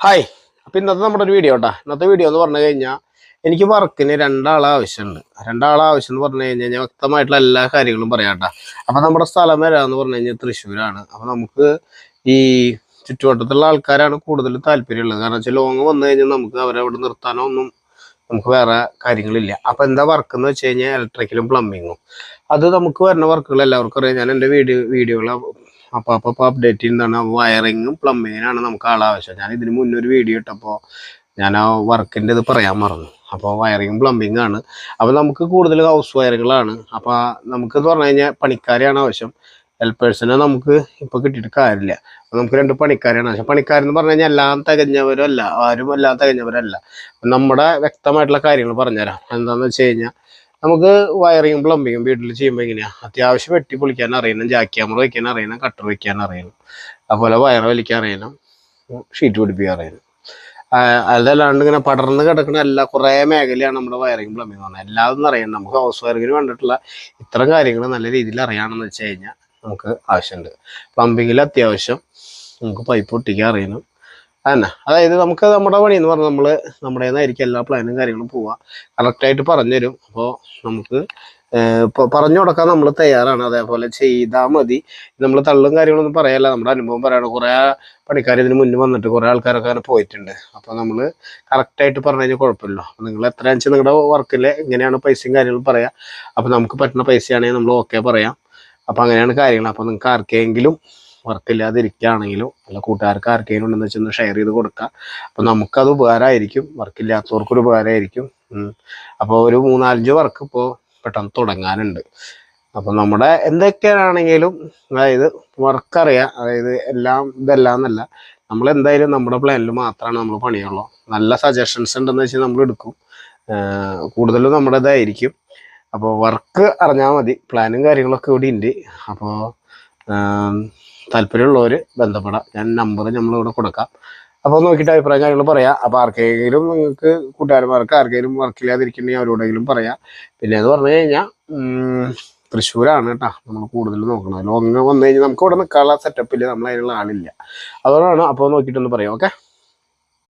Hi. അപ്പം ഇന്നത്തെ നമ്മുടെ ഒരു വീഡിയോ കേട്ടോ. ഇന്നത്തെ വീഡിയോ എന്ന് പറഞ്ഞു കഴിഞ്ഞാൽ എനിക്ക് വർക്കിന് രണ്ടാളെ ആവശ്യമുണ്ട്. രണ്ടാളെ ആവശ്യം എന്ന് പറഞ്ഞു കഴിഞ്ഞാൽ ഞാൻ വ്യക്തമായിട്ടുള്ള എല്ലാ കാര്യങ്ങളും പറയാം കേട്ടോ. അപ്പം നമ്മുടെ സ്ഥലം വരാമെന്ന് പറഞ്ഞു കഴിഞ്ഞാൽ തൃശ്ശൂരാണ്. അപ്പം നമുക്ക് ഈ ചുറ്റുവട്ടത്തുള്ള ആൾക്കാരാണ് കൂടുതൽ താല്പര്യമുള്ളത്. കാരണം വെച്ചാൽ ലോങ് വന്നു കഴിഞ്ഞാൽ നമുക്ക് അവരെ അവിടെ നിർത്താനോ ഒന്നും നമുക്ക് വേറെ കാര്യങ്ങളില്ല. അപ്പം എന്താ വർക്ക് എന്ന് വെച്ച് കഴിഞ്ഞാൽ ഇലക്ട്രിക്കലും പ്ലംബിങ്ങും. അത് നമുക്ക് വരുന്ന വർക്കുകൾ എല്ലാവർക്കും അറിയാം. ഞാൻ എൻ്റെ വീഡിയോകൾ അപ്പോൾ അപ്ഡേറ്റ് ചെയ്യുന്നതാണ്. വയറിങ്ങും പ്ലംബിങ്ങിനാണ് നമുക്ക് ആളാവശ്യം. ഞാൻ ഇതിന് മുന്നേ ഒരു വീഡിയോ ഇട്ടപ്പോൾ ഞാൻ ആ വർക്കിൻ്റെ ഇത് പറയാൻ മറന്നു. അപ്പോൾ വയറിങ്ങും പ്ലംബിങ്ങും ആണ്. അപ്പോൾ നമുക്ക് കൂടുതൽ ഹൗസ് വയറുകളാണ്. അപ്പോൾ നമുക്കെന്ന് പറഞ്ഞു കഴിഞ്ഞാൽ പണിക്കാരെയാണ് ആവശ്യം. ഹെൽപ്പേഴ്സിനെ നമുക്ക് ഇപ്പോൾ കിട്ടിയിട്ട് കാര്യമില്ല. അപ്പോൾ നമുക്ക് 2 പണിക്കാരെയാണ് ആവശ്യം. പണിക്കാരെന്ന് പറഞ്ഞു കഴിഞ്ഞാൽ എല്ലാം തികഞ്ഞവരല്ല, ആരും എല്ലാം തികഞ്ഞവരല്ല. നമ്മുടെ വ്യക്തമായിട്ടുള്ള കാര്യങ്ങൾ പറഞ്ഞുതരാം. എന്താണെന്ന് വെച്ച് കഴിഞ്ഞാൽ നമുക്ക് വയറിങ്ങും പ്ലംബിങ്ങും വീട്ടിൽ ചെയ്യുമ്പോൾ എങ്ങനെയാണ് അത്യാവശ്യം വെട്ടി പൊളിക്കാൻ അറിയണം, ജാക്ക് ക്യാമറ വയ്ക്കാൻ അറിയണം, കട്ടർ വയ്ക്കാൻ അറിയണം, അതുപോലെ വയർ വലിക്കാൻ അറിയണം, ഷീറ്റ് പിടിപ്പിക്കാൻ അറിയണം. അതല്ലാണ്ട് ഇങ്ങനെ പടർന്ന് കിടക്കുന്ന കുറേ മേഖലയാണ് നമ്മുടെ വയറിങ് പ്ലംബിങ് എന്ന് പറഞ്ഞാൽ. എല്ലാതൊന്നും അറിയണം. നമുക്ക് ഹൗസ് വയറിങ്ങിന് വേണ്ടിയിട്ടുള്ള ഇത്തരം കാര്യങ്ങൾ നല്ല രീതിയിൽ അറിയണമെന്ന് വെച്ച് കഴിഞ്ഞാൽ നമുക്ക് ആവശ്യമുണ്ട്. പ്ലംബിങ്ങിൽ അത്യാവശ്യം നമുക്ക് പൈപ്പ് ഒട്ടിക്കാൻ അറിയണം. അതന്നെ, അതായത് നമുക്ക് നമ്മുടെ പണി എന്ന് പറഞ്ഞാൽ നമ്മുടേതായിരിക്കും എല്ലാ പ്ലാനും കാര്യങ്ങളും പോവുക. കറക്റ്റായിട്ട് പറഞ്ഞുതരും. അപ്പോൾ നമുക്ക് ഇപ്പോൾ പറഞ്ഞു കൊടുക്കാൻ നമ്മൾ തയ്യാറാണ്. അതേപോലെ ചെയ്താൽ മതി. നമ്മൾ തള്ളും കാര്യങ്ങളൊന്നും പറയല്ല, നമ്മുടെ അനുഭവം പറയണം. കുറേ പണിക്കാർ ഇതിന് മുന്നേ വന്നിട്ട് കുറേ ആൾക്കാരൊക്കെ അങ്ങനെ പോയിട്ടുണ്ട്. അപ്പോൾ നമ്മൾ കറക്റ്റായിട്ട് പറഞ്ഞു കഴിഞ്ഞാൽ കുഴപ്പമില്ല. അപ്പോൾ നിങ്ങൾ എത്രയാണെന്ന് വെച്ചാൽ നിങ്ങളുടെ വർക്കിൽ എങ്ങനെയാണ് പൈസയും കാര്യങ്ങളും പറയാം. അപ്പോൾ നമുക്ക് പറ്റുന്ന പൈസയാണെങ്കിൽ നമ്മൾ ഓക്കെ പറയാം. അപ്പോൾ അങ്ങനെയാണ് കാര്യങ്ങൾ. അപ്പോൾ നിങ്ങൾക്ക് ആർക്കെങ്കിലും വർക്കില്ലാതിരിക്കുകയാണെങ്കിലും അല്ല കൂട്ടുകാർക്ക് ആർക്കെങ്കിലും ഉണ്ടെന്ന് വെച്ചൊന്ന് ഷെയർ ചെയ്ത് കൊടുക്കുക. അപ്പോൾ നമുക്കത് ഉപകാരമായിരിക്കും, വർക്കില്ലാത്തവർക്കൊരു ഉപകാരമായിരിക്കും. അപ്പോൾ ഒരു 3-4 വർക്ക് ഇപ്പോൾ പെട്ടെന്ന് തുടങ്ങാനുണ്ട്. അപ്പോൾ നമ്മുടെ എന്തൊക്കെയാണെങ്കിലും അതായത് വർക്കറിയാം, അതായത് ഇതെല്ലാം എന്നല്ല, നമ്മളെന്തായാലും നമ്മുടെ പ്ലാനിൽ മാത്രമാണ് നമ്മൾ പണിയുള്ളൂ. നല്ല സജഷൻസ് ഉണ്ടെന്ന് വെച്ചാൽ നമ്മൾ എടുക്കും. കൂടുതലും നമ്മുടേതായിരിക്കും. അപ്പോൾ വർക്ക് അറിഞ്ഞാൽ മതി. പ്ലാനും കാര്യങ്ങളൊക്കെ ഇവിടെ ഉണ്ട്. അപ്പോൾ താല്പര്യമുള്ളവർ ബന്ധപ്പെടാം. ഞാൻ നമ്പർ നമ്മളിവിടെ കൊടുക്കാം. അപ്പോൾ നോക്കിയിട്ട് അഭിപ്രായം കാര്യങ്ങൾ പറയാം. അപ്പോൾ ആർക്കെങ്കിലും നിങ്ങൾക്ക് കൂട്ടുകാരന്മാർക്ക് ആർക്കെങ്കിലും വർക്കില്ലാതിരിക്കണമെങ്കിൽ അവരോടെങ്കിലും പറയാം. പിന്നെ എന്ന് പറഞ്ഞു കഴിഞ്ഞാൽ തൃശ്ശൂരാണ് കേട്ടോ നമ്മൾ കൂടുതൽ നോക്കണം. ലോങ് വന്നു കഴിഞ്ഞാൽ നമുക്ക് ഇവിടെ നിൽക്കാനുള്ള സെറ്റപ്പില്ല, നമ്മൾ അതിനുള്ള ആളില്ല. അതുകൊണ്ടാണ്. അപ്പോൾ നോക്കിയിട്ടൊന്ന് പറയാം. ഓക്കെ.